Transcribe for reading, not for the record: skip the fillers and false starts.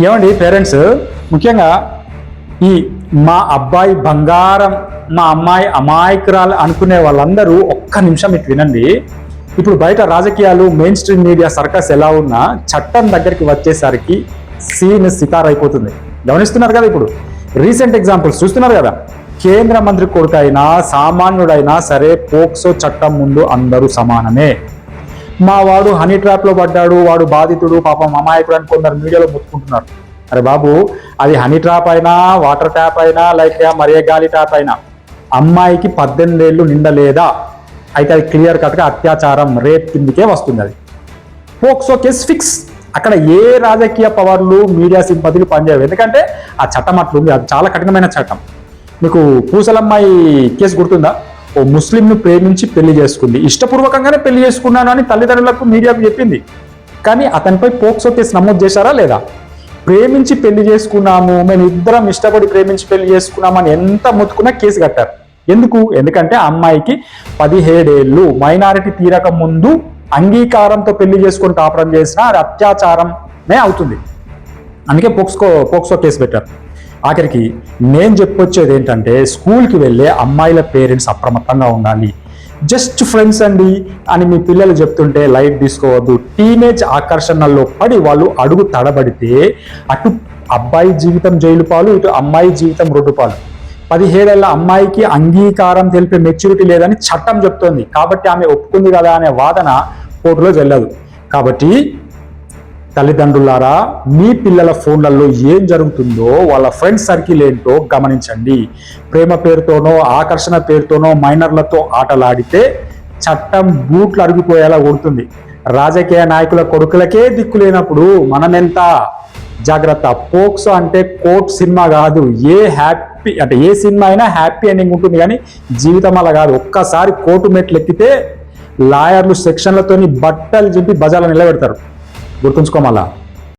ఏమండి పేరెంట్స్, ముఖ్యంగా ఈ మా అబ్బాయి బంగారం, మా అమ్మాయి అమాయకురాలు అనుకునే వాళ్ళందరూ ఒక్క నిమిషం ఇటు వినండి. ఇప్పుడు బయట రాజకీయాలు, మెయిన్ స్ట్రీమ్ మీడియా సర్కస్ ఎలా ఉన్నా చట్టం దగ్గరికి వచ్చేసరికి సీన్ సితార్ అయిపోతుంది. గమనిస్తున్నారు కదా. ఇప్పుడు రీసెంట్ ఎగ్జాంపుల్స్ చూస్తున్నారు కదా. కేంద్ర మంత్రి కొడుకైనా సామాన్యుడైనా సరే పోక్సో చట్టం ముందు అందరూ సమానమే. మా వాడు హనీ ట్రాప్లో పడ్డాడు, వాడు బాధితుడు, పాపం అమాయకుడు అని కొందరు మీడియాలో ముట్టుకుంటున్నారు. అరే బాబు, అది హనీ ట్రాప్ అయినా, వాటర్ ట్యాప్ అయినా, లైక్ మరియ గాలి ట్యాప్ అయినా అమ్మాయికి 18 ఏళ్ళు నిండలేదా అయితే అది క్లియర్ కట్గా అత్యాచారం, రేప్ కిందికే వస్తుంది. అది పోక్సో కేసు ఫిక్స్. అక్కడ ఏ రాజకీయ పవర్లు, మీడియా సింపతిలు పనిచేయవు. ఎందుకంటే ఆ చట్టం అట్లుంది. అది చాలా కఠినమైన చట్టం. మీకు పూసలమ్మాయి కేసు గుర్తుందా? ఓ ముస్లింను ప్రేమించి పెళ్లి చేసుకుంది, ఇష్టపూర్వకంగానే పెళ్లి చేసుకున్నాను అని తల్లిదండ్రులకు, మీడియాకు చెప్పింది. కానీ అతనిపై పోక్సో కేసు నమోదు చేశారా లేదా? ప్రేమించి పెళ్లి చేసుకున్నాము, మేము ఇద్దరం ఇష్టపడి ప్రేమించి పెళ్లి చేసుకున్నాము అని ఎంత మొత్తుకున్నా కేసు కట్టారు. ఎందుకు? ఎందుకంటే ఆ అమ్మాయికి 17 ఏళ్ళు, మైనారిటీ తీరక ముందు అంగీకారంతో పెళ్లి చేసుకొని కాపురం చేసినా అది అత్యాచారమే అవుతుంది. అందుకే పోక్సో కేసు పెట్టారు. ఆఖరికి నేను చెప్పొచ్చేది ఏంటంటే, స్కూల్కి వెళ్ళే అమ్మాయిల పేరెంట్స్ అప్రమత్తంగా ఉండాలి. జస్ట్ ఫ్రెండ్స్ అండి అని మీ పిల్లలు చెప్తుంటే లైట్ తీసుకోవద్దు. టీనేజ్ ఆకర్షణల్లో పడి వాళ్ళు అడుగు తడబడితే అటు అబ్బాయి జీవితం జైలు పాలు, ఇటు అమ్మాయి జీవితం రోడ్డు పాలు. 17 ఏళ్ల అమ్మాయికి అంగీకారం తెలిపే మెచ్యూరిటీ లేదని చట్టం చెప్తోంది. కాబట్టి ఆమె ఒప్పుకుంది కదా అనే వాదన కోర్టులో చెల్లదు. కాబట్టి తల్లిదండ్రులారా, మీ పిల్లల ఫోన్లలో ఏం జరుగుతుందో, వాళ్ళ ఫ్రెండ్ సర్కిల్ ఏంటో గమనించండి. ప్రేమ పేరుతోనో, ఆకర్షణ పేరుతోనో మైనర్లతో ఆటలాడితే చట్టం బూట్లు అరిగిపోయేలా కొడుతుంది. రాజకీయ నాయకుల కొడుకులకే దిక్కు లేనప్పుడు మనమెంత జాగ్రత్త. పోక్సో అంటే కోర్ట్ సినిమా కాదు. ఏ సినిమా అయినా హ్యాపీ ఎండింగ్ ఉంటుంది, కానీ జీవితం అలా కాదు. ఒక్కసారి కోర్టు మెట్లు ఎక్కితే లాయర్లు సెక్షన్లతోని బట్టలు చింపి బజార్లో నిలబెడతారు. గుర్తుంచుకోమల్లా.